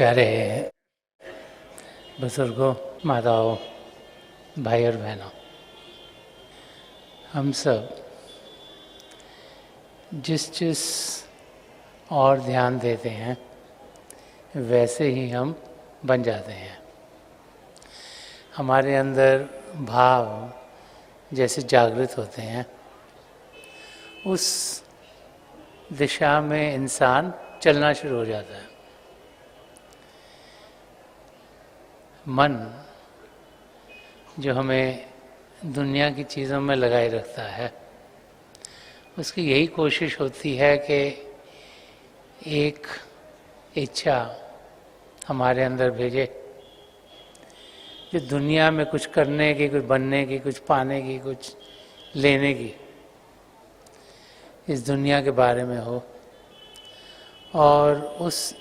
प्यारे बुजुर्गों, माताओं, भाई और बहनों, हम सब जिस और ध्यान देते हैं वैसे ही हम बन जाते हैं। हमारे अंदर भाव जैसे जागृत होते हैं, उस दिशा में इंसान चलना शुरू हो जाता है। मन जो हमें दुनिया की चीज़ों में लगाए रखता है, उसकी यही कोशिश होती है कि एक इच्छा हमारे अंदर भेजे, जो दुनिया में कुछ करने की, कुछ बनने की, कुछ पाने की, कुछ लेने की, इस दुनिया के बारे में हो। और उस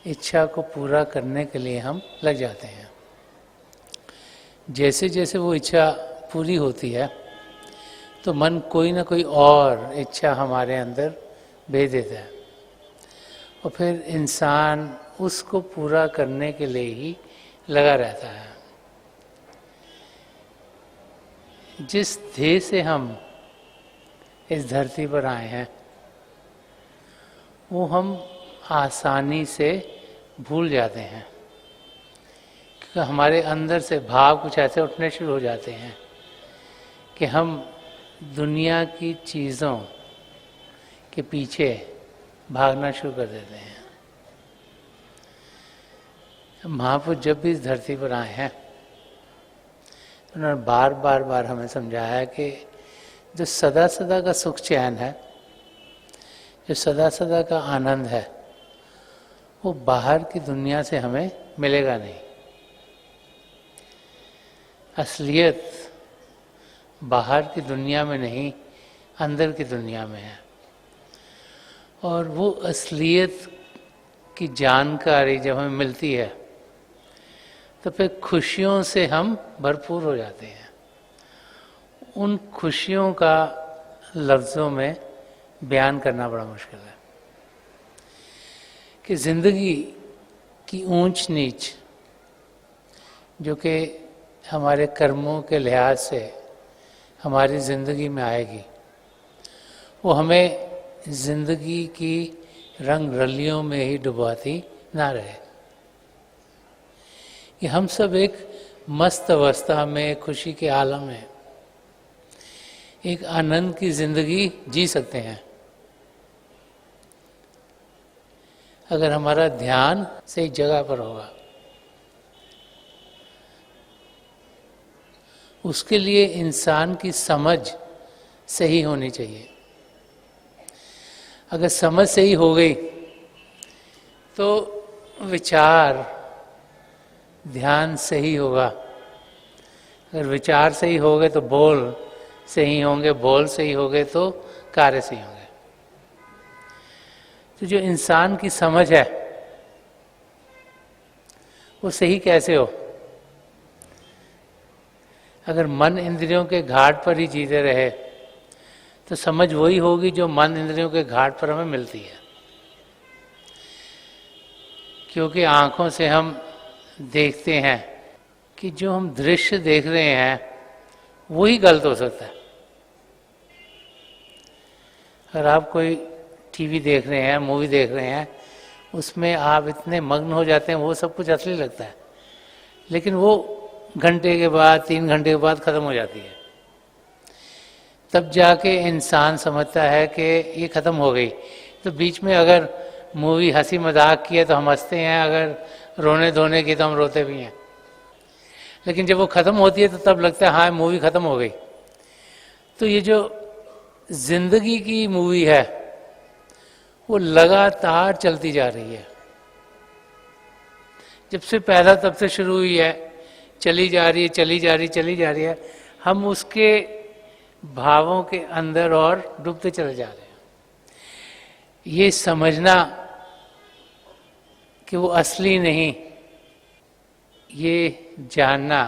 इच्छा को पूरा करने के लिए हम लग जाते हैं। जैसे जैसे वो इच्छा पूरी होती है तो मन कोई ना कोई और इच्छा हमारे अंदर भेज देता है, और फिर इंसान उसको पूरा करने के लिए ही लगा रहता है। जिस ध्येय से हम इस धरती पर आए हैं वो हम आसानी से भूल जाते हैं, क्योंकि हमारे अंदर से भाव कुछ ऐसे उठने शुरू हो जाते हैं कि हम दुनिया की चीज़ों के पीछे भागना शुरू कर देते हैं। महापुरुष जब भी इस धरती पर आए हैं उन्होंने बार बार हमें समझाया कि जो सदा सदा का सुख चैन है, जो सदा सदा का आनंद है, वो बाहर की दुनिया से हमें मिलेगा नहीं। असलियत बाहर की दुनिया में नहीं, अंदर की दुनिया में है। और वो असलियत की जानकारी जब हमें मिलती है तो फिर खुशियों से हम भरपूर हो जाते हैं। उन खुशियों का लफ्ज़ों में बयान करना बड़ा मुश्किल है कि ज़िंदगी की ऊंच नीच जो कि हमारे कर्मों के लिहाज से हमारी ज़िंदगी में आएगी, वो हमें ज़िंदगी की रंग रलियों में ही डुबाती ना रहे। कि हम सब एक मस्त अवस्था में, खुशी के आलम में एक आनंद की ज़िंदगी जी सकते हैं अगर हमारा ध्यान सही जगह पर होगा। उसके लिए इंसान की समझ सही होनी चाहिए। अगर समझ सही हो गई तो विचार, ध्यान सही होगा। अगर विचार सही हो गए तो बोल सही होंगे, बोल सही हो गए तो कार्य सही होंगे। तो जो इंसान की समझ है वो सही कैसे हो? अगर मन इंद्रियों के घाट पर ही जीते रहे तो समझ वही होगी जो मन इंद्रियों के घाट पर हमें मिलती है। क्योंकि आँखों से हम देखते हैं कि जो हम दृश्य देख रहे हैं वही गलत हो सकता है। अगर आप कोई टीवी देख रहे हैं, मूवी देख रहे हैं, उसमें आप इतने मग्न हो जाते हैं, वो सब कुछ असली लगता है, लेकिन वो घंटे के बाद, 3 घंटे के बाद ख़त्म हो जाती है। तब जाके इंसान समझता है कि ये ख़त्म हो गई। तो बीच में अगर मूवी हंसी मजाक की है तो हम हंसते हैं, अगर रोने धोने की तो हम रोते भी हैं। लेकिन जब वो ख़त्म होती है तो तब लगता है हाँ मूवी ख़त्म हो गई। तो ये जो ज़िंदगी की मूवी है वो लगातार चलती जा रही है। जब से पैदा तब से शुरू हुई है, चली जा रही है, चली जा रही, चली जा रही है। हम उसके भावों के अंदर और डूबते चले जा रहे हैं। ये समझना कि वो असली नहीं, ये जानना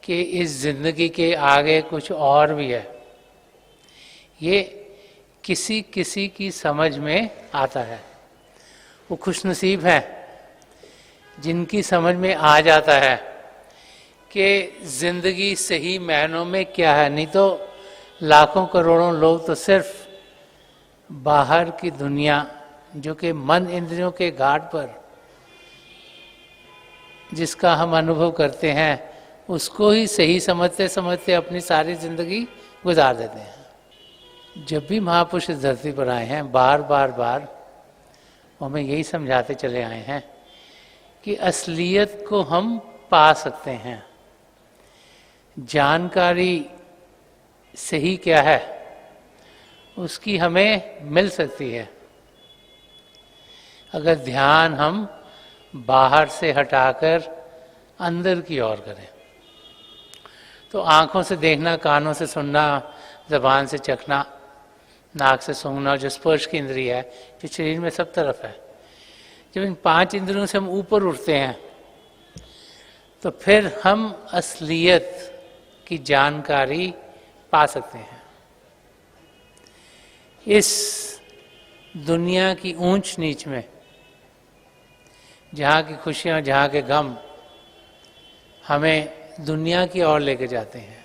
कि इस ज़िंदगी के आगे कुछ और भी है, ये किसी किसी की समझ में आता है। वो खुशनसीब हैं जिनकी समझ में आ जाता है कि जिंदगी सही मायनों में क्या है, नहीं तो लाखों करोड़ों लोग तो सिर्फ बाहर की दुनिया जो कि मन इंद्रियों के घाट पर जिसका हम अनुभव करते हैं उसको ही सही समझते समझते अपनी सारी जिंदगी गुजार देते हैं। जब भी महापुरुष इस धरती पर आए हैं बार बार बार हमें यही समझाते चले आए हैं कि असलियत को हम पा सकते हैं। जानकारी सही क्या है उसकी हमें मिल सकती है अगर ध्यान हम बाहर से हटाकर अंदर की ओर करें। तो आँखों से देखना, कानों से सुनना, ज़बान से चखना, नाक से सूंघना, जो स्पर्श की इंद्रिय है जो शरीर में सब तरफ है, जब इन 5 इंद्रियों से हम ऊपर उठते हैं तो फिर हम असलियत की जानकारी पा सकते हैं। इस दुनिया की ऊंच नीच में जहाँ की खुशियाँ, जहाँ के गम हमें दुनिया की ओर लेके जाते हैं,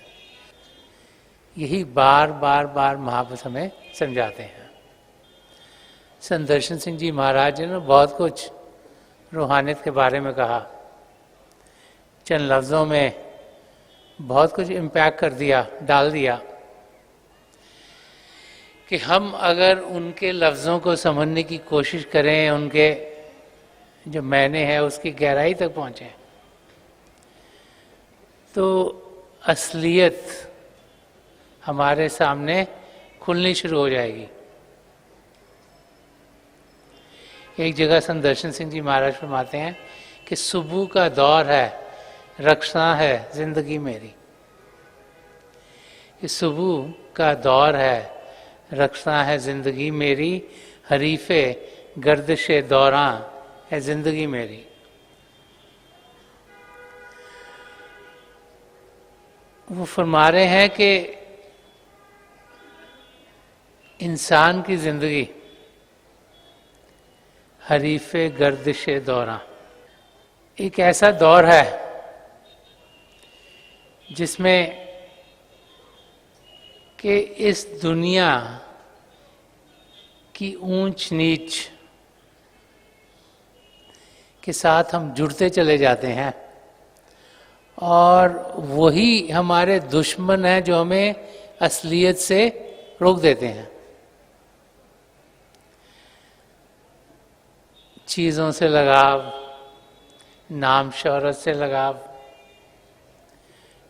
यही बार बार बार महापुरुष हमें समझाते हैं। संत दर्शन सिंह जी महाराज जी ने बहुत कुछ रूहानियत के बारे में कहा, चंद लफ्ज़ों में बहुत कुछ इम्पैक्ट कर दिया, डाल दिया कि हम अगर उनके लफ्ज़ों को समझने की कोशिश करें, उनके जो मैंने है उसकी गहराई तक पहुँचें, तो असलियत हमारे सामने खुलनी शुरू हो जाएगी। एक जगह संत दर्शन सिंह जी महाराज फरमाते हैं कि सुबह का दौर है, रक्षा है जिंदगी मेरी। कि सुबह का दौर है, रक्षा है जिंदगी मेरी, हरीफे गर्दिशे दौरां है जिंदगी मेरी। वो फरमा रहे हैं कि इंसान की जिंदगी हरीफे गर्दिशे दौरां एक ऐसा दौर है जिसमें कि इस दुनिया की ऊंच नीच के साथ हम जुड़ते चले जाते हैं और वही हमारे दुश्मन हैं जो हमें असलियत से रोक देते हैं। चीज़ों से लगाव, नाम शोहरत से लगाव,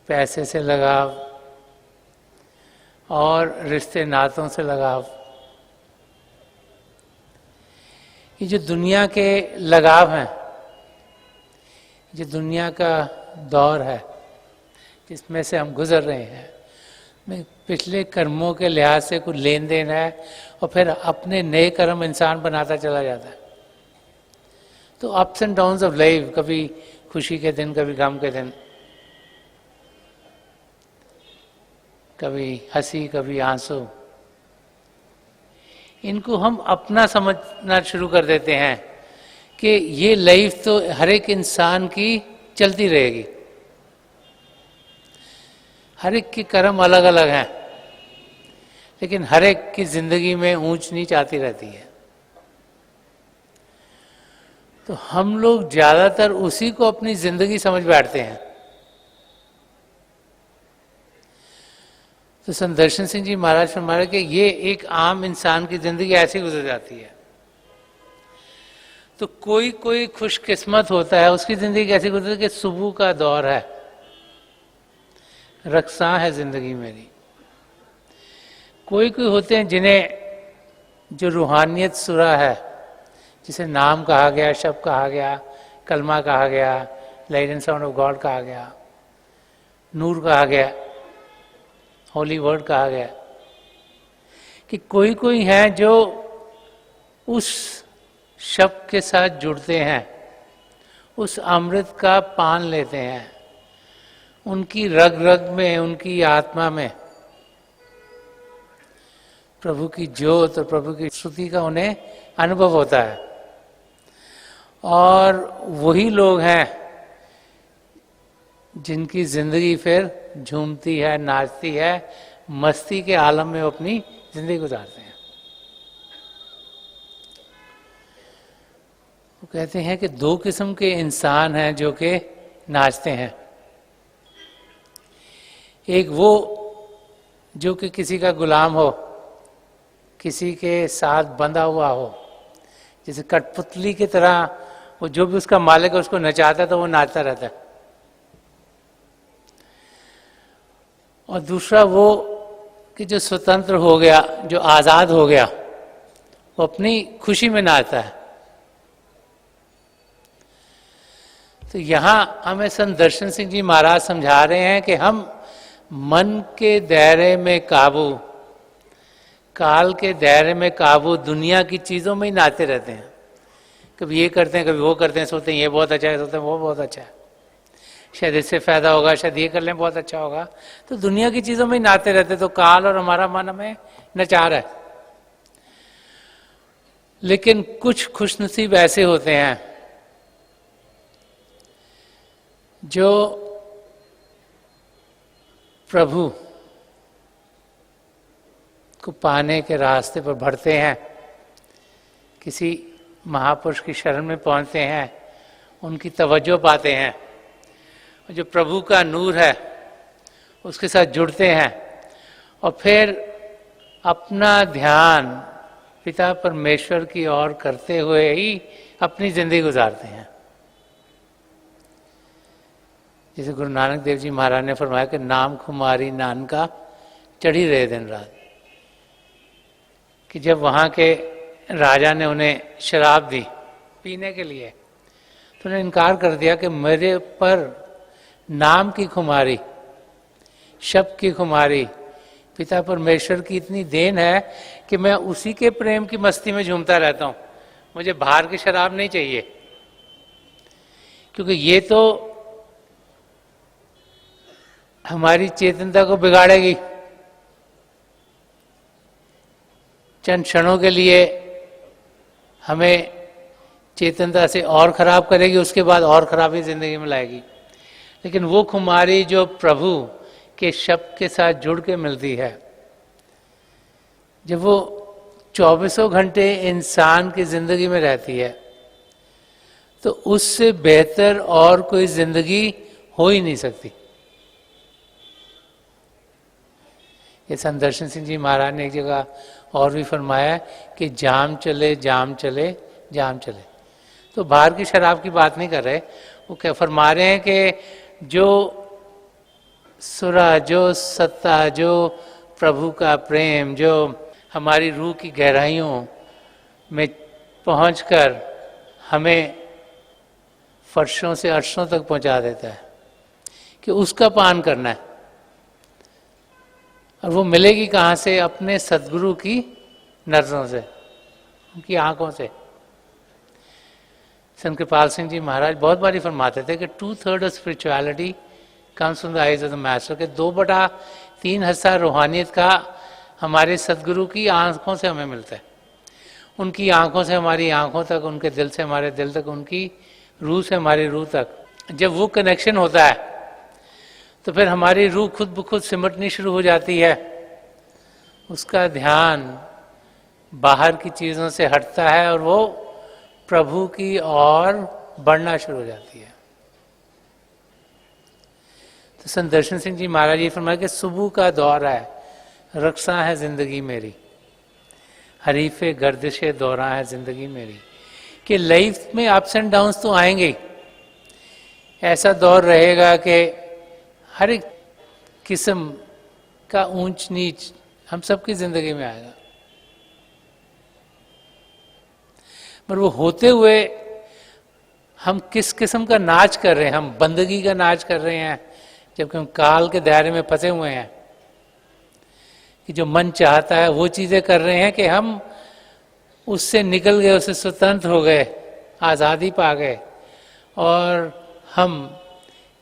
पैसे से लगाव और रिश्ते नातों से लगाव, ये जो दुनिया के लगाव हैं, जो दुनिया का दौर है जिसमें से हम गुजर रहे हैं, में पिछले कर्मों के लिहाज से कुछ लेन देन है और फिर अपने नए कर्म इंसान बनाता चला जाता है। तो ups and downs of life, कभी खुशी के दिन, कभी गम के दिन, कभी हंसी, कभी आंसू, इनको हम अपना समझना शुरू कर देते हैं कि ये लाइफ तो हर एक इंसान की चलती रहेगी, हर एक के कर्म अलग अलग हैं, लेकिन हर एक की जिंदगी में ऊंच नीच आती रहती है। तो हम लोग ज्यादातर उसी को अपनी जिंदगी समझ बैठते हैं। तो संत दर्शन सिंह जी महाराज फरमा रहे कि ये एक आम इंसान की जिंदगी ऐसी गुजर जाती है। तो कोई कोई खुशकिस्मत होता है, उसकी जिंदगी कैसी गुजरती है कि सुबह का दौर है, रक्षा है जिंदगी मेरी। कोई कोई होते हैं जिन्हें जो रूहानियत सुरा है, जिसे नाम कहा गया, शब्द कहा गया, कलमा कहा गया, light and sound of God कहा गया, नूर कहा गया, होली वर्ड कहा गया, कि कोई कोई हैं जो उस शब्द के साथ जुड़ते हैं, उस अमृत का पान लेते हैं, उनकी रग रग में, उनकी आत्मा में प्रभु की ज्योत और प्रभु की स्तुति का उन्हें अनुभव होता है। और वही लोग हैं जिनकी जिंदगी फिर झूमती है, नाचती है, मस्ती के आलम में वो अपनी जिंदगी गुजारते हैं। वो कहते हैं कि दो किस्म के इंसान हैं जो कि नाचते हैं। एक वो जो कि किसी का गुलाम हो, किसी के साथ बंधा हुआ हो, जैसे कठपुतली की तरह वो जो भी उसका मालिक है उसको नचाता है तो वो नाचता रहता है। और दूसरा वो कि जो स्वतंत्र हो गया, जो आज़ाद हो गया, वो अपनी खुशी में नाचता है। तो यहाँ हमें संत दर्शन सिंह जी महाराज समझा रहे हैं कि हम मन के दायरे में काबू, काल के दायरे में काबू, दुनिया की चीज़ों में ही नाचते रहते हैं। कभी ये करते हैं, कभी वो करते हैं, सोचते हैं ये बहुत अच्छा है, सोचते हैं वो बहुत अच्छा है, शायद इससे फायदा होगा, शायद ये कर लें बहुत अच्छा होगा। तो दुनिया की चीज़ों में ही नाचते रहते, तो काल और हमारा मन हमें नचा रहा है। लेकिन कुछ खुशनसीब ऐसे होते हैं जो प्रभु को पाने के रास्ते पर बढ़ते हैं, किसी महापुरुष की शरण में पहुंचते हैं, उनकी तवज्जो पाते हैं, जो प्रभु का नूर है उसके साथ जुड़ते हैं और फिर अपना ध्यान पिता परमेश्वर की ओर करते हुए ही अपनी जिंदगी गुजारते हैं। जैसे गुरु नानक देव जी महाराज ने फरमाया कि नाम खुमारी नानका चढ़ी रहे दिन रात, कि जब वहाँ के राजा ने उन्हें शराब दी पीने के लिए तो उन्हें इनकार कर दिया कि मेरे पर नाम की खुमारी, शब्द की खुमारी, पिता परमेश्वर की इतनी देन है कि मैं उसी के प्रेम की मस्ती में झूमता रहता हूँ, मुझे बाहर की शराब नहीं चाहिए, क्योंकि ये तो हमारी चेतनता को बिगाड़ेगी। चंद क्षणों के लिए हमें चेतनता से और खराब करेगी, उसके बाद और खराबी जिंदगी में लाएगी। लेकिन वो खुमारी जो प्रभु के शब्द के साथ जुड़ के मिलती है, जब वो 24 घंटे इंसान की जिंदगी में रहती है, तो उससे बेहतर और कोई जिंदगी हो ही नहीं सकती। ये संत दर्शन सिंह जी महाराज ने एक जगह और भी फरमाया कि जाम चले जाम चले जाम चले। तो बाहर की शराब की बात नहीं कर रहे, वो क्या फरमा रहे हैं कि जो सुरा, जो सत्ता, जो प्रभु का प्रेम, जो हमारी रूह की गहराइयों में पहुंचकर हमें फर्शों से अर्शों तक पहुंचा देता है, कि उसका पान करना है। और वो मिलेगी कहाँ से? अपने सदगुरु की नजरों से, उनकी आंखों से। संत कृपाल सिंह जी महाराज बहुत बारी फरमाते थे कि 2/3 of spirituality comes from the eyes of the master, के 2/3 हिस्सा रूहानियत का हमारे सदगुरु की आंखों से हमें मिलता है। उनकी आंखों से हमारी आंखों तक, उनके दिल से हमारे दिल तक, उनकी रूह से हमारी रूह तक। जब वो कनेक्शन होता है तो फिर हमारी रूह खुद ब खुद सिमटनी शुरू हो जाती है, उसका ध्यान बाहर की चीज़ों से हटता है और वो प्रभु की ओर बढ़ना शुरू हो जाती है। तो संत दर्शन सिंह जी महाराज ये फरमाया कि सुबह का दौर है, रक्षा है जिंदगी मेरी, हरीफे गर्दिशे दौरा है जिंदगी मेरी, कि लाइफ में अप्स एंड डाउन्स तो आएंगे। ऐसा दौर रहेगा कि हर एक किस्म का ऊंच नीच हम सबकी जिंदगी में आएगा, पर वो होते हुए हम किस किस्म का नाच कर रहे हैं? हम बंदगी का नाच कर रहे हैं, जबकि हम काल के दायरे में फंसे हुए हैं, कि जो मन चाहता है वो चीज़ें कर रहे हैं, कि हम उससे निकल गए, उससे स्वतंत्र हो गए, आज़ादी पा गए, और हम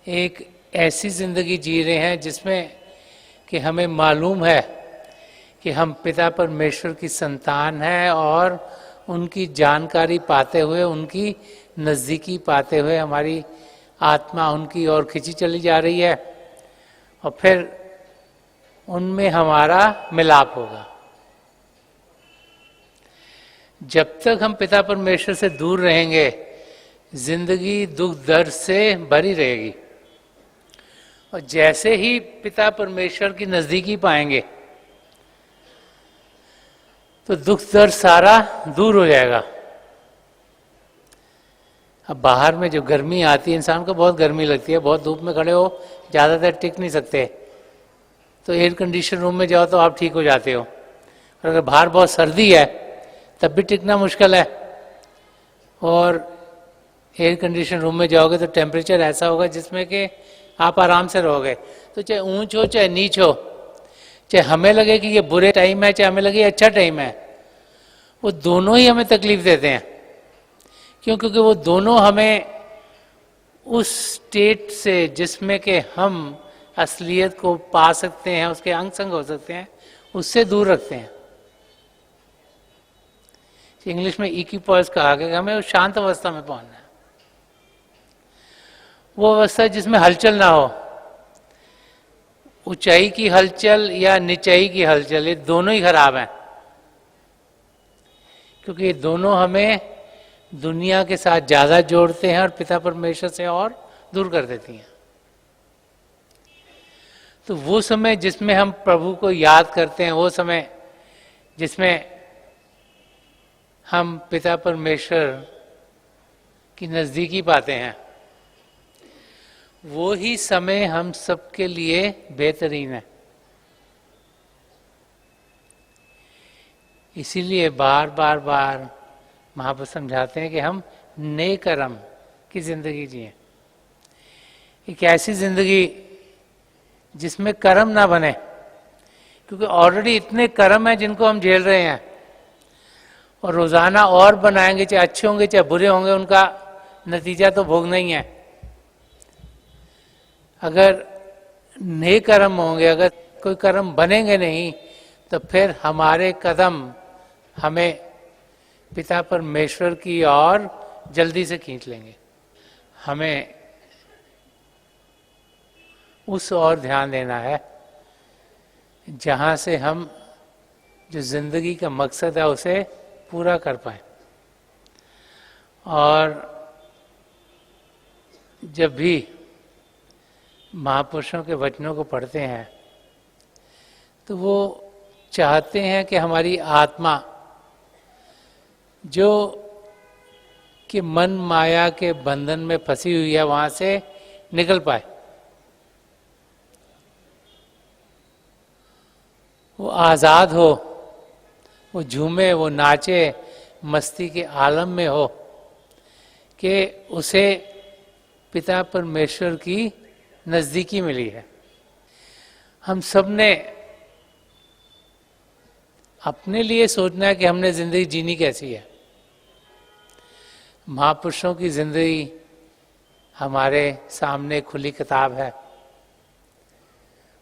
एक ऐसी जिंदगी जी रहे हैं जिसमें कि हमें मालूम है कि हम पिता परमेश्वर की संतान हैं और उनकी जानकारी पाते हुए, उनकी नज़दीकी पाते हुए हमारी आत्मा उनकी ओर खिंची चली जा रही है और फिर उनमें हमारा मिलाप होगा। जब तक हम पिता परमेश्वर से दूर रहेंगे, जिंदगी दुख दर्द से भरी रहेगी। और जैसे ही पिता परमेश्वर की नजदीकी पाएंगे तो दुख दर्द सारा दूर हो जाएगा। अब बाहर में जो गर्मी आती है, इंसान को बहुत गर्मी लगती है, बहुत धूप में खड़े हो ज़्यादा देर टिक नहीं सकते, तो एयर कंडीशन रूम में जाओ तो आप ठीक हो जाते हो। और अगर बाहर बहुत सर्दी है तब भी टिकना मुश्किल है, और एयर कंडीशन रूम में जाओगे तो टेम्परेचर ऐसा होगा जिसमें कि आप आराम से रहोगे। तो चाहे ऊंच हो चाहे नीच हो, चाहे हमें लगे कि ये बुरे टाइम है चाहे हमें लगे अच्छा टाइम है, वो दोनों ही हमें तकलीफ देते हैं। क्यों? क्योंकि वो दोनों हमें उस स्टेट से जिसमें कि हम असलियत को पा सकते हैं, उसके अंग संग हो सकते हैं, उससे दूर रखते हैं। इंग्लिश में इक्विपॉइस कहा गया, हमें उस शांत अवस्था में पहुंचना है। वो अवस्था जिसमें हलचल ना हो। ऊंचाई की हलचल या निचाई की हलचल, ये दोनों ही खराब हैं, क्योंकि ये दोनों हमें दुनिया के साथ ज्यादा जोड़ते हैं और पिता परमेश्वर से और दूर कर देती हैं। तो वो समय जिसमें हम प्रभु को याद करते हैं, वो समय जिसमें हम पिता परमेश्वर की नजदीकी पाते हैं, वो ही समय हम सबके लिए बेहतरीन है। इसीलिए बार बार बार महाप्रभु समझाते हैं कि हम नेक कर्म की जिंदगी जिए। एक ऐसी जिंदगी जिसमें कर्म ना बने, क्योंकि ऑलरेडी इतने कर्म हैं जिनको हम झेल रहे हैं, और रोजाना और बनाएंगे, चाहे अच्छे होंगे चाहे बुरे होंगे, उनका नतीजा तो भोगना ही है। अगर नेक कर्म होंगे, अगर कोई कर्म बनेंगे नहीं, तो फिर हमारे कदम हमें पिता परमेश्वर की ओर जल्दी से खींच लेंगे। हमें उस ओर ध्यान देना है जहां से हम जो जिंदगी का मकसद है उसे पूरा कर पाए। और जब भी महापुरुषों के वचनों को पढ़ते हैं तो वो चाहते हैं कि हमारी आत्मा जो कि मन माया के बंधन में फंसी हुई है वहां से निकल पाए, वो आजाद हो, वो झूमे, वो नाचे, मस्ती के आलम में हो कि उसे पिता परमेश्वर की नजदीकी मिली है। हम सब ने अपने लिए सोचना है कि हमने जिंदगी जीनी कैसी है। महापुरुषों की जिंदगी हमारे सामने खुली किताब है,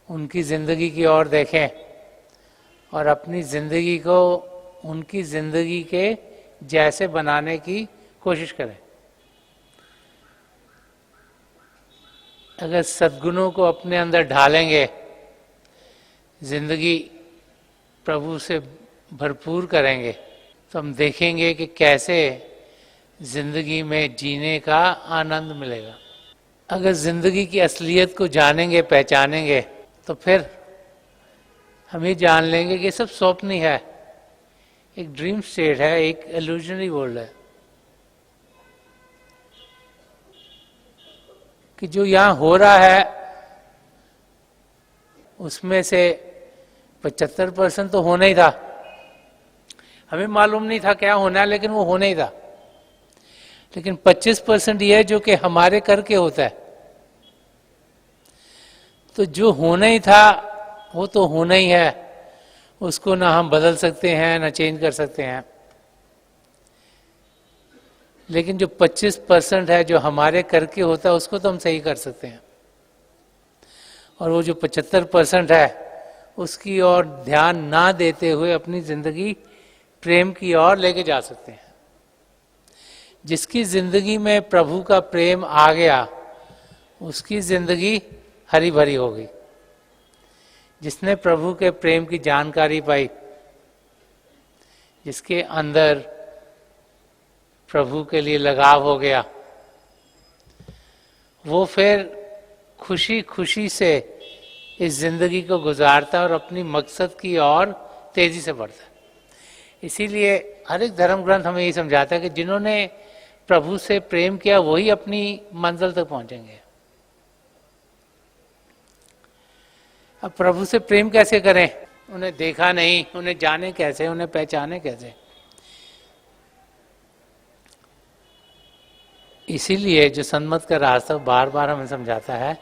उनकी जिंदगी की ओर देखें और अपनी जिंदगी को उनकी जिंदगी के जैसे बनाने की कोशिश करें। अगर सद्गुणों को अपने अंदर ढालेंगे, जिंदगी प्रभु से भरपूर करेंगे, तो हम देखेंगे कि कैसे जिंदगी में जीने का आनंद मिलेगा। अगर जिंदगी की असलियत को जानेंगे, पहचानेंगे, तो फिर हम ये जान लेंगे कि सब स्वप्न ही है, एक ड्रीम स्टेट है, एक इल्यूजनरी वर्ल्ड है, कि जो यहां हो रहा है उसमें से 75% तो होना ही था। हमें मालूम नहीं था क्या होना है, लेकिन वो होना ही था। लेकिन 25% ये है जो कि हमारे करके होता है। तो जो होना ही था वो तो होना ही है, उसको ना हम बदल सकते हैं ना चेंज कर सकते हैं। लेकिन जो 25% है जो हमारे करके होता है उसको तो हम सही कर सकते हैं। और वो जो 75% है उसकी ओर ध्यान ना देते हुए अपनी जिंदगी प्रेम की ओर लेके जा सकते हैं। जिसकी जिंदगी में प्रभु का प्रेम आ गया उसकी जिंदगी हरी भरी होगी। जिसने प्रभु के प्रेम की जानकारी पाई, जिसके अंदर प्रभु के लिए लगाव हो गया, वो फिर खुशी खुशी से इस जिंदगी को गुजारता है और अपनी मकसद की ओर तेजी से बढ़ता है। इसीलिए हर एक धर्म ग्रंथ हमें यही समझाता है कि जिन्होंने प्रभु से प्रेम किया वही अपनी मंजिल तक पहुंचेंगे। अब प्रभु से प्रेम कैसे करें? उन्हें देखा नहीं, उन्हें जाने कैसे, उन्हें पहचाने कैसे? इसीलिए जो सन्मत का रास्ता बार बार हमें समझाता है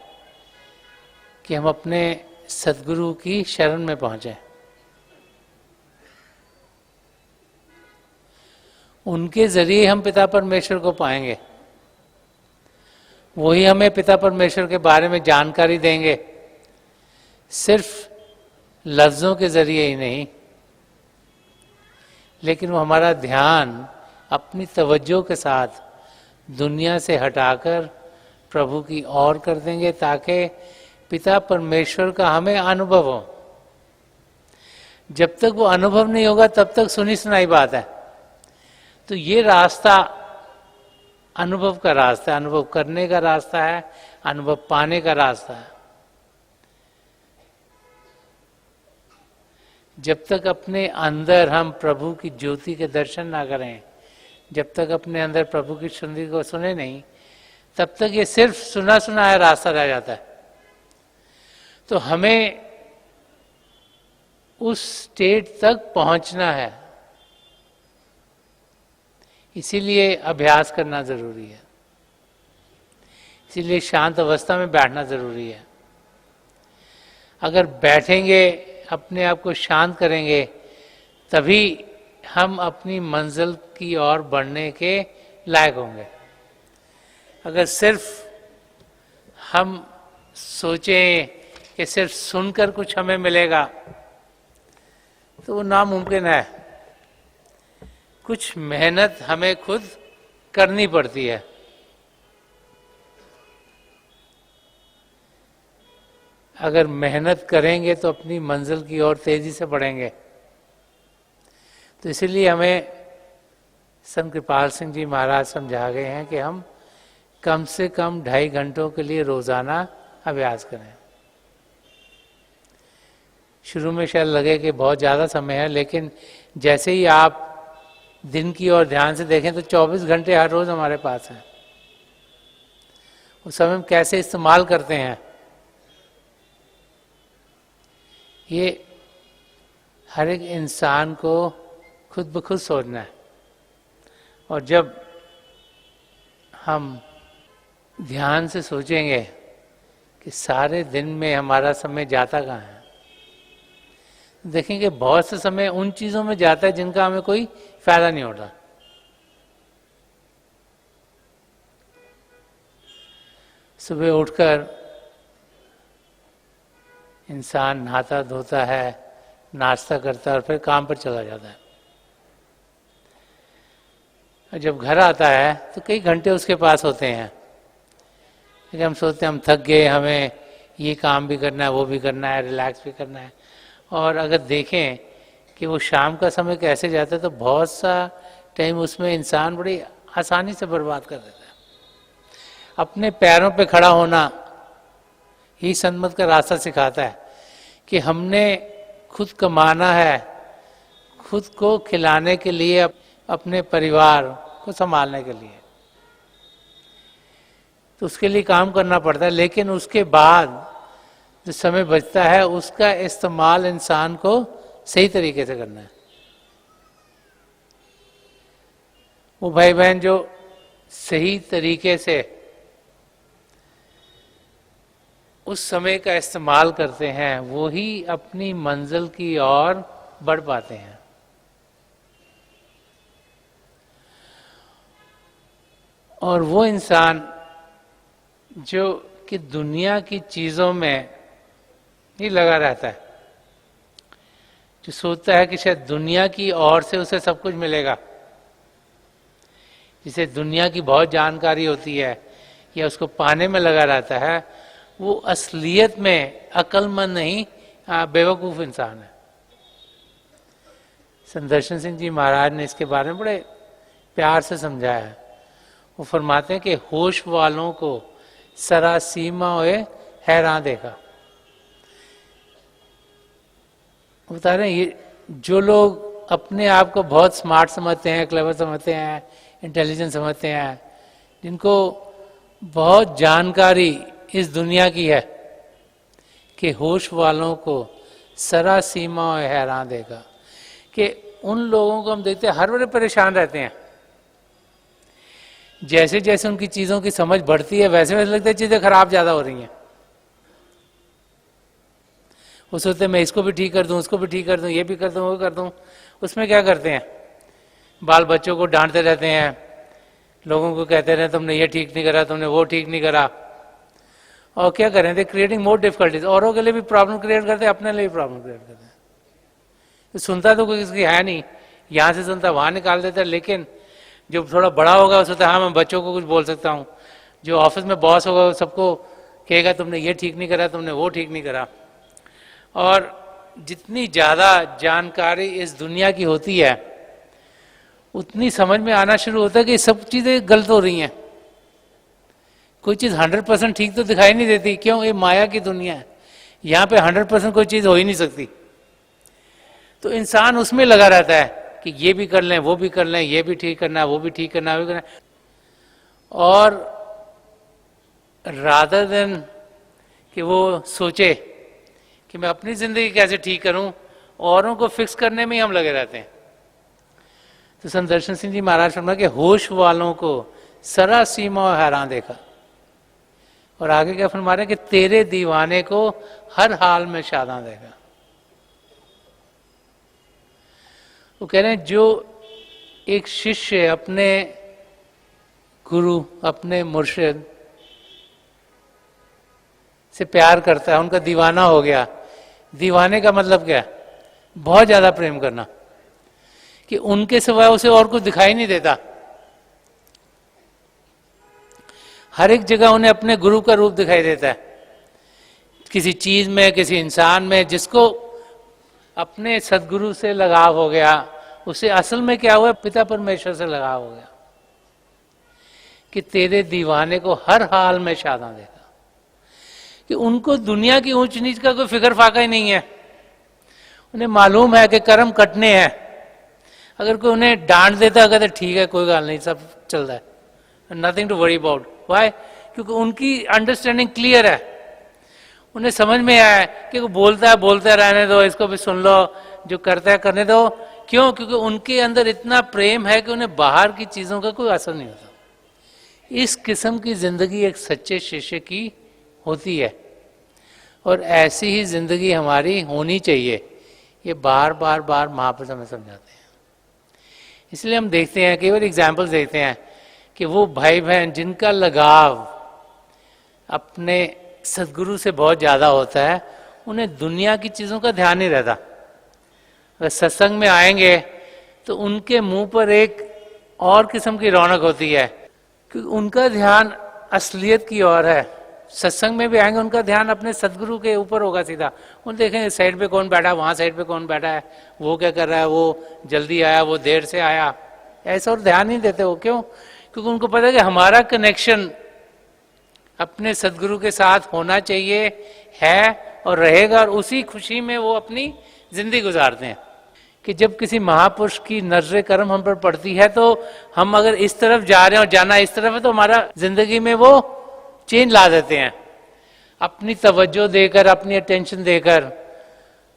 कि हम अपने सद्गुरु की शरण में पहुंचे, उनके जरिए हम पिता परमेश्वर को पाएंगे। वही हमें पिता परमेश्वर के बारे में जानकारी देंगे, सिर्फ लफ्जों के जरिए ही नहीं, लेकिन वो हमारा ध्यान अपनी तवज्जो के साथ दुनिया से हटाकर प्रभु की ओर कर देंगे, ताकि पिता परमेश्वर का हमें अनुभव हो। जब तक वो अनुभव नहीं होगा तब तक सुनी सुनाई बात है। तो ये रास्ता अनुभव का रास्ता है, अनुभव करने का रास्ता है, अनुभव पाने का रास्ता है। जब तक अपने अंदर हम प्रभु की ज्योति के दर्शन ना करें, जब तक अपने अंदर प्रभु की सुंदरी को सुने नहीं, तब तक ये सिर्फ सुना सुनाया रास्ता रह जाता है। तो हमें उस स्टेट तक पहुंचना है, इसीलिए अभ्यास करना जरूरी है, इसीलिए शांत अवस्था में बैठना जरूरी है। अगर बैठेंगे, अपने आप को शांत करेंगे, तभी हम अपनी मंजिल की ओर बढ़ने के लायक होंगे। अगर सिर्फ हम सोचें कि सिर्फ सुनकर कुछ हमें मिलेगा तो वो नामुमकिन है। कुछ मेहनत हमें खुद करनी पड़ती है। अगर मेहनत करेंगे तो अपनी मंजिल की ओर तेजी से बढ़ेंगे। तो इसीलिए हमें संत कृपाल सिंह जी महाराज समझा गए हैं कि हम कम से कम 2.5 घंटों के लिए रोजाना अभ्यास करें। शुरू में शायद लगे कि बहुत ज़्यादा समय है, लेकिन जैसे ही आप दिन की ओर ध्यान से देखें तो 24 घंटे हर रोज हमारे पास हैं। उस समय हम कैसे इस्तेमाल करते हैं, ये हर एक इंसान को खुद ब खुद सोचना है। और जब हम ध्यान से सोचेंगे कि सारे दिन में हमारा समय जाता कहाँ है, देखेंगे बहुत से समय उन चीजों में जाता है जिनका हमें कोई फायदा नहीं होता। सुबह उठकर इंसान नहाता धोता है, नाश्ता करता है और फिर काम पर चला जाता है। और जब घर आता है तो कई घंटे उसके पास होते हैं, लेकिन हम सोचते हैं हम थक गए, हमें ये काम भी करना है, वो भी करना है, रिलैक्स भी करना है। और अगर देखें कि वो शाम का समय कैसे जाता है तो बहुत सा टाइम उसमें इंसान बड़ी आसानी से बर्बाद कर देता है। अपने पैरों पे खड़ा होना ही सन्मत का रास्ता सिखाता है कि हमने खुद कमाना है, खुद को खिलाने के लिए, अपने परिवार को संभालने के लिए, तो उसके लिए काम करना पड़ता है। लेकिन उसके बाद जो समय बचता है उसका इस्तेमाल इंसान को सही तरीके से करना है। वो भाई बहन जो सही तरीके से उस समय का इस्तेमाल करते हैं वो ही अपनी मंजिल की ओर बढ़ पाते हैं। और वो इंसान जो कि दुनिया की चीजों में ही लगा रहता है, जो सोचता है कि शायद दुनिया की ओर से उसे सब कुछ मिलेगा, जिसे दुनिया की बहुत जानकारी होती है या उसको पाने में लगा रहता है, वो असलियत में अक्लमंद नहीं, बेवकूफ़ इंसान है। संदर्शन सिंह जी महाराज ने इसके बारे में बड़े प्यार से समझाया है। वो फरमाते हैं कि होश वालों को सरासीमा हुए हैरान देखा। बता रहे हैं ये जो लोग अपने आप को बहुत स्मार्ट समझते हैं, क्लेवर समझते हैं, इंटेलिजेंट समझते हैं, जिनको बहुत जानकारी इस दुनिया की है, कि होश वालों को सरासीमा हुए हैरान देखा। कि उन लोगों को हम देखते हैं हर बड़े परेशान रहते हैं, जैसे जैसे उनकी चीज़ों की समझ बढ़ती है वैसे वैसे लगता है चीज़ें खराब ज़्यादा हो रही हैं। वो सोचते हैं मैं इसको भी ठीक कर दूं, उसको भी ठीक कर दूं, ये भी कर दूं, वो कर दूं। उसमें क्या करते हैं, बाल बच्चों को डांटते रहते हैं, लोगों को कहते रहे तुमने ये ठीक नहीं करा, तुमने वो ठीक नहीं करा, और क्या करें, दे क्रिएटिंग मोर डिफिकल्टीज। औरों के लिए भी प्रॉब्लम क्रिएट करते हैं, अपने लिए भी प्रॉब्लम क्रिएट करते हैं। तो सुनता तो कोई किसी है नहीं, यहाँ से सुनता वहाँ निकाल देता है, लेकिन जो थोड़ा बड़ा होगा वो सोचता है हाँ मैं बच्चों को कुछ बोल सकता हूँ। जो ऑफिस में बॉस होगा वो सबको कहेगा तुमने ये ठीक नहीं करा, तुमने वो ठीक नहीं करा। और जितनी ज़्यादा जानकारी इस दुनिया की होती है उतनी समझ में आना शुरू होता है कि सब चीज़ें गलत हो रही हैं। कोई चीज़ 100% ठीक तो दिखाई नहीं देती, क्यों, ये माया की दुनिया है, यहाँ पे 100% कोई चीज़ हो ही नहीं सकती। तो इंसान उसमें लगा रहता है कि ये भी कर लें, वो भी कर लें, ये भी ठीक करना है, वो भी ठीक करना है, वो भी करना है। और रादर देन कि वो सोचे कि मैं अपनी ज़िंदगी कैसे ठीक करूं, औरों को फिक्स करने में ही हम लगे रहते हैं। तो संदर्शन सिंह जी महाराज फरमाया कि होश वालों को सरासीमा हैरान देखा। और आगे क्या फरमा रहे हैं कि तेरे दीवाने को हर हाल में शादा देखा। वो कह रहे हैं जो एक शिष्य अपने गुरु, अपने मुर्शिद से प्यार करता है, उनका दीवाना हो गया। दीवाने का मतलब क्या है, बहुत ज्यादा प्रेम करना, कि उनके सिवाय उसे और कुछ दिखाई नहीं देता। हर एक जगह उन्हें अपने गुरु का रूप दिखाई देता है, किसी चीज में, किसी इंसान में। जिसको अपने सदगुरु से लगाव हो गया, उसे असल में क्या हुआ, पिता परमेश्वर से लगाव हो गया। कि तेरे दीवाने को हर हाल में शादा देखा। कि उनको दुनिया की ऊंच नीच का कोई फिक्र फाका ही नहीं है। उन्हें मालूम है कि कर्म कटने हैं। अगर कोई उन्हें डांट देता है, कहते ठीक है कोई गल नहीं, सब चल रहा है, nothing to worry about. Why? क्योंकि उनकी अंडरस्टैंडिंग क्लियर है। उन्हें समझ में आया कि वो बोलता है बोलते रहने दो, इसको भी सुन लो, जो करता है करने दो। क्यों? क्योंकि उनके अंदर इतना प्रेम है कि उन्हें बाहर की चीज़ों का कोई असर नहीं होता। इस किस्म की जिंदगी एक सच्चे शिष्य की होती है, और ऐसी ही जिंदगी हमारी होनी चाहिए। ये बार बार बार महापुरुष हमें समझाते हैं। इसलिए हम देखते हैं, केवल एग्जाम्पल्स देखते हैं कि वो भाई बहन जिनका लगाव अपने सदगुरु से बहुत ज़्यादा होता है, उन्हें दुनिया की चीज़ों का ध्यान नहीं रहता। अगर सत्संग में आएंगे तो उनके मुंह पर एक और किस्म की रौनक होती है, क्योंकि उनका ध्यान असलियत की ओर है। सत्संग में भी आएंगे, उनका ध्यान अपने सदगुरु के ऊपर होगा सीधा। उन देखेंगे साइड पे कौन बैठा है, वहाँ साइड पे कौन बैठा है, वो क्या कर रहा है, वो जल्दी आया, वो देर से आया, ऐसा और ध्यान नहीं देते वो। क्यों? क्योंकि उनको पता है कि हमारा कनेक्शन अपने सदगुरु के साथ होना चाहिए, है और रहेगा, और उसी खुशी में वो अपनी जिंदगी गुजारते हैं। कि जब किसी महापुरुष की नजर करम हम पर पड़ती है, तो हम अगर इस तरफ जा रहे हैं और जाना इस तरफ है, तो हमारा जिंदगी में वो चेंज ला देते हैं, अपनी तवज्जो देकर, अपनी अटेंशन देकर,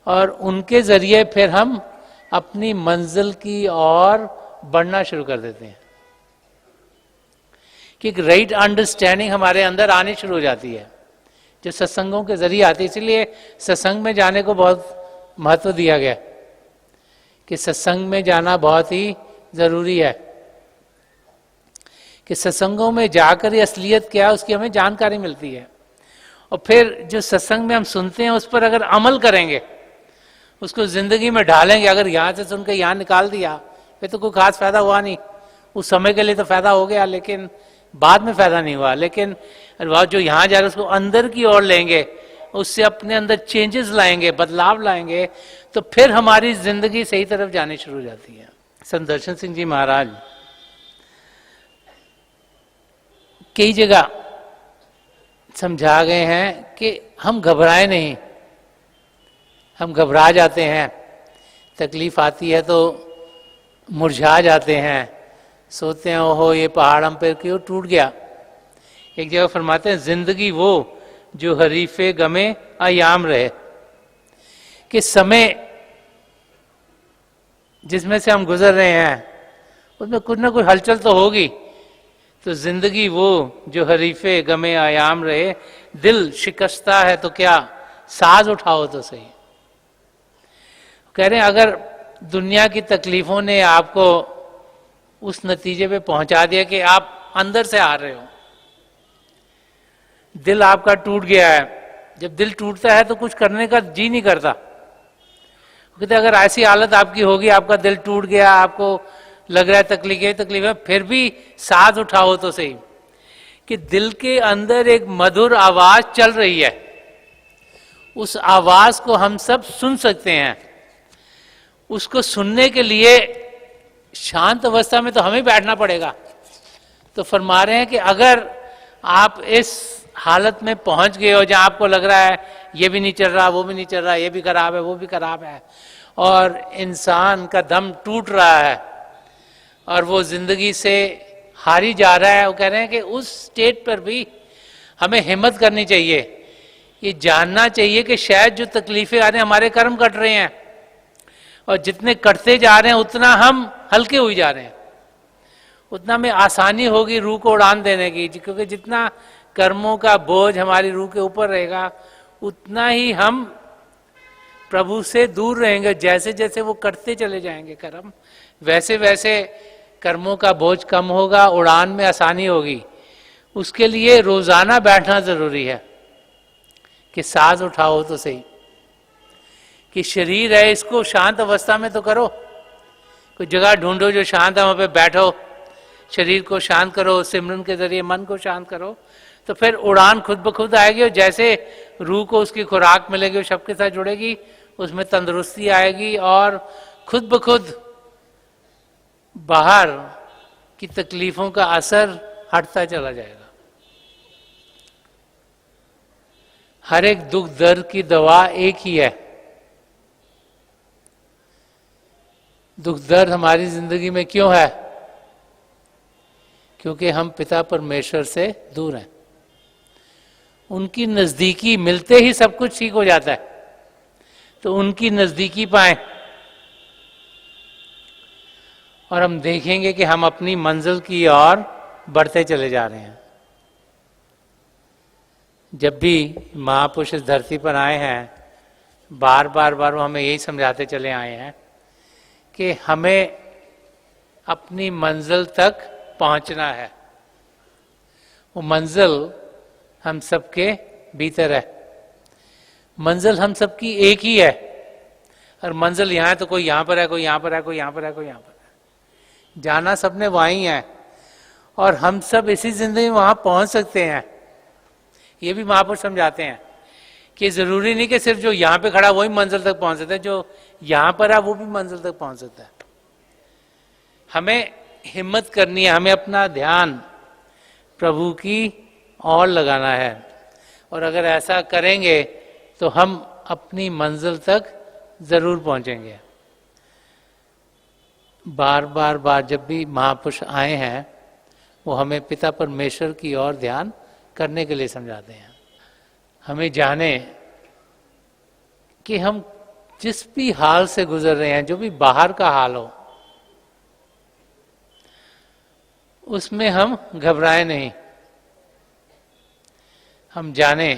और उनके जरिए फिर हम अपनी मंजिल की ओर बढ़ना शुरू कर देते हैं। कि एक राइट अंडरस्टैंडिंग हमारे अंदर आनी शुरू हो जाती है, जो सत्संगों के जरिए आती है। इसलिए सत्संग में जाने को बहुत महत्व दिया गया, कि सत्संग में जाना बहुत ही जरूरी है। कि सत्संगों में जाकर ये असलियत क्या है उसकी हमें जानकारी मिलती है, और फिर जो सत्संग में हम सुनते हैं उस पर अगर अमल करेंगे, उसको जिंदगी में ढालेंगे, अगर यहाँ से सुन के यहाँ निकाल दिया फिर तो कोई खास फायदा हुआ नहीं। उस समय के लिए तो फायदा हो गया, लेकिन बाद में फायदा नहीं हुआ। लेकिन जो यहाँ जा रहे उसको अंदर की ओर लेंगे, उससे अपने अंदर चेंजेस लाएंगे, बदलाव लाएंगे, तो फिर हमारी जिंदगी सही तरफ जानी शुरू हो जाती है। संत दर्शन सिंह जी महाराज कई जगह समझा गए हैं कि हम घबराए नहीं। हम घबरा जाते हैं, तकलीफ आती है तो मुरझा जाते हैं, सोचते हैं ओहो ये पहाड़ हम पे क्यों टूट गया। एक जगह फरमाते हैं जिंदगी वो जो हरीफे गमे अयाम रहे, कि समय जिसमें से हम गुजर रहे हैं उसमें कुछ ना कुछ हलचल तो होगी। तो जिंदगी वो जो हरीफे गमे आयाम रहे, दिल शिकस्ता है तो क्या साज उठाओ तो सही। कह रहे हैं अगर दुनिया की तकलीफों ने आपको उस नतीजे पे पहुंचा दिया कि आप अंदर से आ रहे हो, दिल आपका टूट गया है, जब दिल टूटता है तो कुछ करने का जी नहीं करता। कहते अगर ऐसी हालत आपकी होगी, आपका दिल टूट गया, आपको लग रहा है तकलीफ है, फिर भी साथ उठाओ तो सही, कि दिल के अंदर एक मधुर आवाज चल रही है, उस आवाज को हम सब सुन सकते हैं। उसको सुनने के लिए शांत अवस्था में तो हमें बैठना पड़ेगा। तो फरमा रहे हैं कि अगर आप इस हालत में पहुंच गए हो जहां आपको लग रहा है ये भी नहीं चल रहा, वो भी नहीं चल रहा, ये भी खराब है, वो भी खराब है, और इंसान का दम टूट रहा है और वो जिंदगी से हारी जा रहा है, वो कह रहे हैं कि उस स्टेट पर भी हमें हिम्मत करनी चाहिए, ये जानना चाहिए कि शायद जो तकलीफें आ रही हैं हमारे कर्म कट रहे हैं, और जितने कटते जा रहे हैं उतना हम हल्के हुए जा रहे हैं, उतना में आसानी होगी रूह को उड़ान देने की। क्योंकि जितना कर्मों का बोझ हमारी रूह के ऊपर रहेगा उतना ही हम प्रभु से दूर रहेंगे। जैसे जैसे वो कटते चले जाएंगे कर्म, वैसे वैसे कर्मों का बोझ कम होगा, उड़ान में आसानी होगी। उसके लिए रोजाना बैठना जरूरी है कि सांस उठाओ तो सही, कि शरीर है इसको शांत अवस्था में तो करो, कोई जगह ढूंढो जो शांत है, वहां पे बैठो, शरीर को शांत करो, सिमरन के जरिए मन को शांत करो, तो फिर उड़ान खुद ब खुद आएगी। और जैसे रूह को उसकी खुराक मिलेगी, वो सबके साथ जुड़ेगी, उसमें तंदुरुस्ती आएगी और खुद ब खुद बाहर की तकलीफों का असर हटता चला जाएगा। हर एक दुख दर्द की दवा एक ही है। दुख दर्द हमारी जिंदगी में क्यों है? क्योंकि हम पिता परमेश्वर से दूर हैं। उनकी नजदीकी मिलते ही सब कुछ ठीक हो जाता है, तो उनकी नजदीकी पाएं और हम देखेंगे कि हम अपनी मंजिल की ओर बढ़ते चले जा रहे हैं। जब भी महापुरुष इस धरती पर आए हैं, बार बार वो हमें यही समझाते चले आए हैं कि हमें अपनी मंजिल तक पहुंचना है। वो मंजिल हम सबके भीतर है, मंजिल हम सबकी एक ही है। और मंजिल यहाँ है तो कोई यहाँ पर है, कोई यहाँ पर है, कोई यहाँ पर है, कोई यहाँ पर है, जाना सबने वहीं है। और हम सब इसी जिंदगी में वहां पहुंच सकते हैं। ये भी महापुरुष समझाते हैं कि जरूरी नहीं कि सिर्फ जो यहाँ पे खड़ा वही मंजिल तक पहुंच सकता है, जो यहाँ पर है वो भी मंजिल तक पहुंच सकता है। हमें हिम्मत करनी है, हमें अपना ध्यान प्रभु की ओर लगाना है, और अगर ऐसा करेंगे तो हम अपनी मंजिल तक जरूर पहुंचेंगे। बार बार जब भी महापुरुष आए हैं वो हमें पिता परमेश्वर की ओर ध्यान करने के लिए समझाते हैं। हमें जाने कि हम जिस भी हाल से गुजर रहे हैं, जो भी बाहर का हाल हो, उसमें हम घबराए नहीं। हम जाने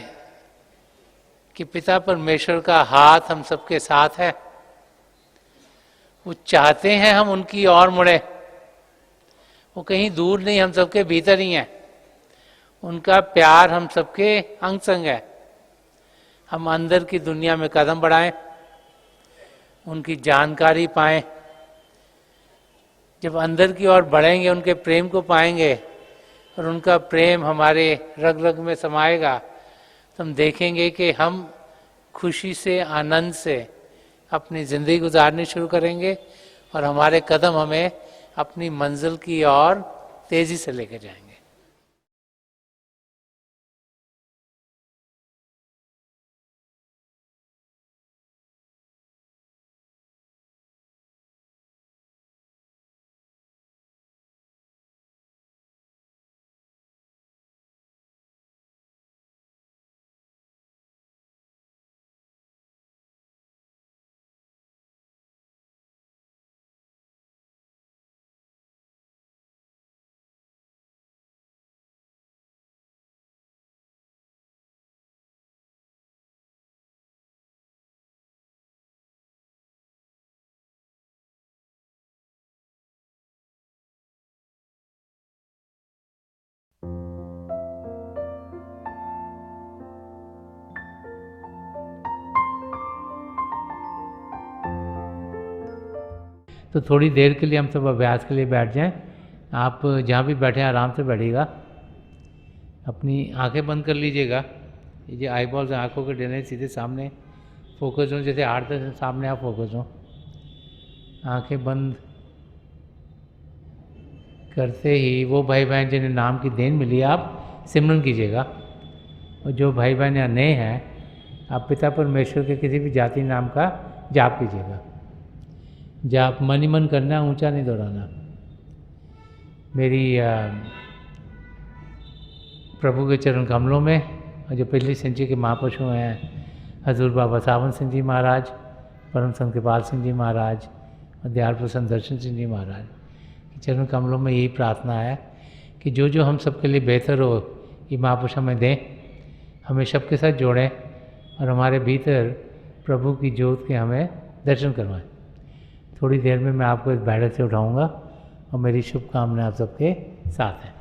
कि पिता परमेश्वर का हाथ हम सबके साथ है, वो चाहते हैं हम उनकी ओर मुड़े, वो कहीं दूर नहीं, हम सबके भीतर ही हैं। उनका प्यार हम सबके अंग संग है। हम अंदर की दुनिया में कदम बढ़ाएं उनकी जानकारी पाएं। जब अंदर की ओर बढ़ेंगे, उनके प्रेम को पाएंगे और उनका प्रेम हमारे रग रग में समाएगा, तो हम देखेंगे कि हम खुशी से, आनंद से अपनी ज़िंदगी गुजारनी शुरू करेंगे और हमारे कदम हमें अपनी मंजिल की ओर तेज़ी से लेकर जाएंगे। तो थोड़ी देर के लिए हम सब अभ्यास के लिए बैठ जाएं। आप जहाँ भी बैठे हैं आराम से बैठिएगा, अपनी आंखें बंद कर लीजिएगा। ये आई बॉल्स आँखों के डरने सीधे सामने फोकस हो, जैसे आठ दस सामने आप फोकस हो। आंखें बंद करते ही वो भाई बहन जिन्हें नाम की देन मिली आप सिमरन कीजिएगा। और जो भाई बहन यहाँ नए हैं, आप पिता परमेश्वर के किसी भी जाति नाम का जाप कीजिएगा। जाप मन ही मन करना, ऊंचा नहीं दोहराना। मेरी प्रभु के चरण कमलों में, और जो पिछली सेंचुरी के महापुरुषों हैं, हजूर बाबा सावन सिंह जी महाराज, परम संत कृपाल सिंह जी महाराज और दयाल प्रसन्न दर्शन सिंह जी महाराज के चरण कमलों में यही प्रार्थना है कि जो जो हम सबके लिए बेहतर हो, ये महापुरुष हमें दें, हमें सबके साथ जोड़ें और हमारे भीतर प्रभु की ज्योत के हमें दर्शन करवाएं। थोड़ी देर में मैं आपको इस बैठक से उठाऊंगा और मेरी शुभकामनाएं आप सबके साथ हैं।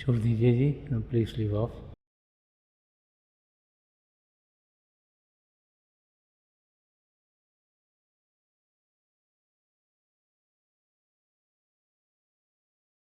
छोड़ दीजिए जी, प्लीज लीव ऑफ।